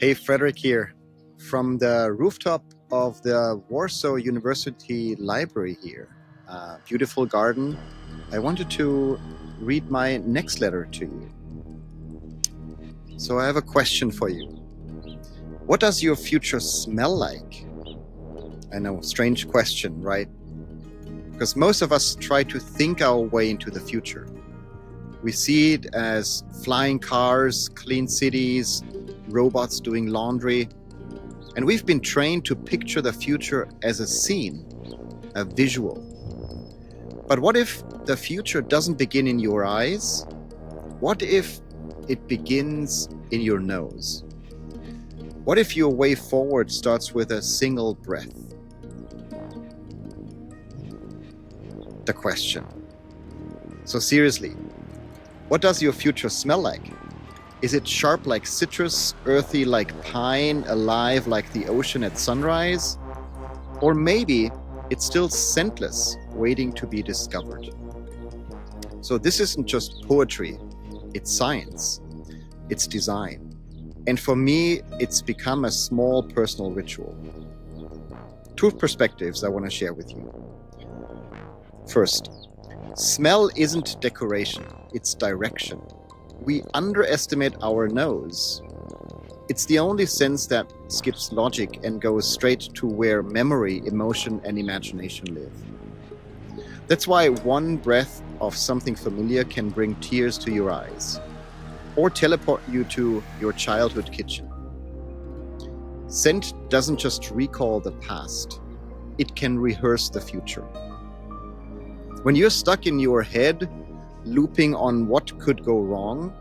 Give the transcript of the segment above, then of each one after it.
Hey, Frederik here from the rooftop of the Warsaw University Library here. Beautiful garden. I wanted to read my next letter to you. So I have a question for you. What does your future smell like? I know, strange question, right? Because most of us try to think our way into the future. We see it as flying cars, clean cities, robots doing laundry. And we've been trained to picture the future as a scene, a visual. But what if the future doesn't begin in your eyes? What if it begins in your nose? What if your way forward starts with a single breath? The question. So seriously, what does your future smell like? Is it sharp like citrus, earthy like pine, alive like the ocean at sunrise? Or maybe it's still scentless, waiting to be discovered. So this isn't just poetry, it's science, it's design. And for me, it's become a small personal ritual. Two perspectives I want to share with you. First, smell isn't decoration, it's direction. We underestimate our nose. It's the only sense that skips logic and goes straight to where memory, emotion, and imagination live. That's why one breath of something familiar can bring tears to your eyes, or teleport you to your childhood kitchen. Scent doesn't just recall the past, it can rehearse the future. When you're stuck in your head, looping on what could go wrong,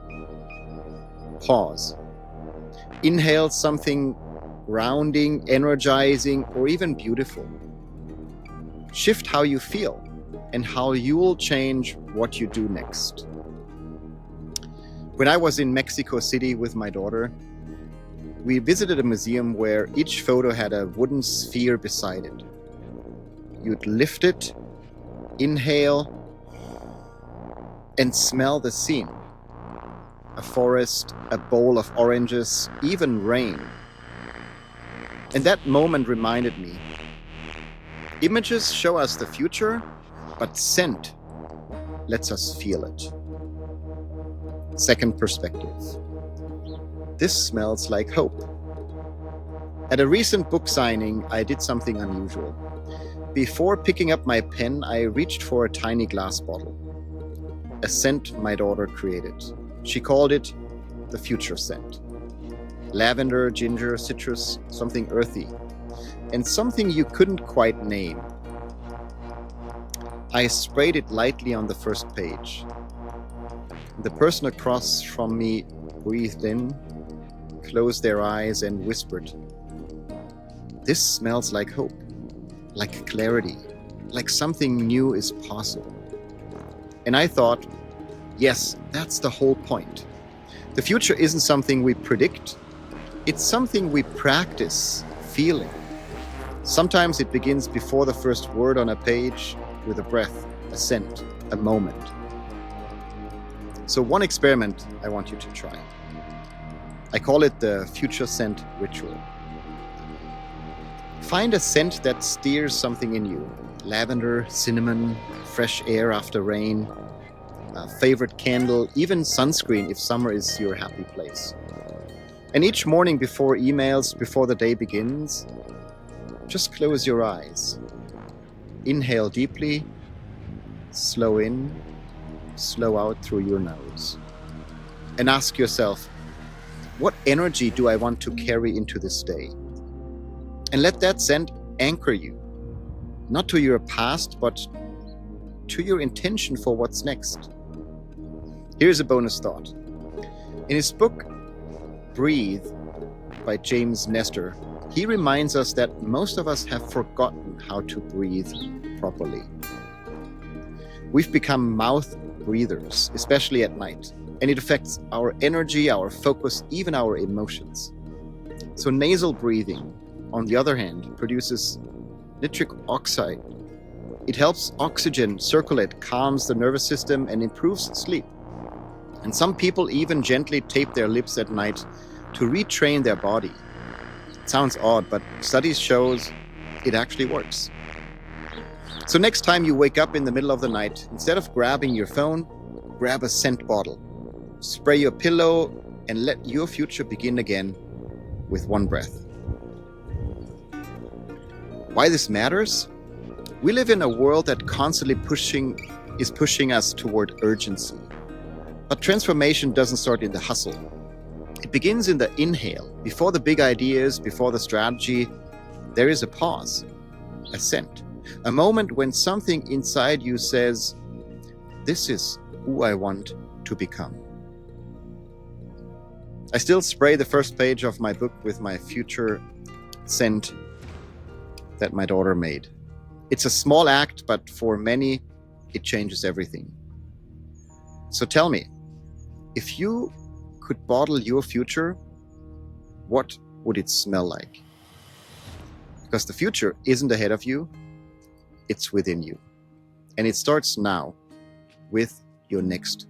pause. Inhale something grounding, energizing, or even beautiful. Shift how you feel and how you'll change what you do next. When I was in Mexico City with my daughter, we visited a museum where each photo had a wooden sphere beside it. You'd lift it, inhale, and smell the scene. A forest, a bowl of oranges, even rain. And that moment reminded me, images show us the future, but scent lets us feel it. Second perspective. This smells like hope. At a recent book signing, I did something unusual. Before picking up my pen, I reached for a tiny glass bottle. A scent my daughter created. She called it the future scent. Lavender, ginger, citrus, something earthy, and something you couldn't quite name. I sprayed it lightly on the first page. The person across from me breathed in, closed their eyes, and whispered, "This smells like hope, like clarity, like something new is possible." And I thought, yes, that's the whole point. The future isn't something we predict, it's something we practice feeling. Sometimes it begins before the first word on a page, with a breath, a scent, a moment. So one experiment I want you to try. I call it the future scent ritual. Find a scent that steers something in you. Lavender, cinnamon, fresh air after rain, a favorite candle, even sunscreen if summer is your happy place. And each morning before emails, before the day begins, just close your eyes. Inhale deeply, slow in, slow out through your nose. And ask yourself, what energy do I want to carry into this day? And let that scent anchor you, not to your past, but to your intention for what's next. Here's a bonus thought. In his book, Breathe, by James Nestor, he reminds us that most of us have forgotten how to breathe properly. We've become mouth breathers, especially at night, and it affects our energy, our focus, even our emotions. So nasal breathing, on the other hand, produces nitric oxide. It helps oxygen circulate, calms the nervous system, and improves sleep. And some people even gently tape their lips at night to retrain their body. It sounds odd, but studies shows it actually works. So next time you wake up in the middle of the night, instead of grabbing your phone, grab a scent bottle, spray your pillow, and let your future begin again with one breath. Why this matters? We live in a world that constantly is pushing us toward urgency. But transformation doesn't start in the hustle. It begins in the inhale. Before the big ideas, before the strategy, there is a pause, a scent, a moment when something inside you says, this is who I want to become. I still spray the first page of my book with my future scent that my daughter made. It's a small act, but for many, it changes everything. So tell me, if you could bottle your future, what would it smell like? Because the future isn't ahead of you, it's within you. And it starts now with your next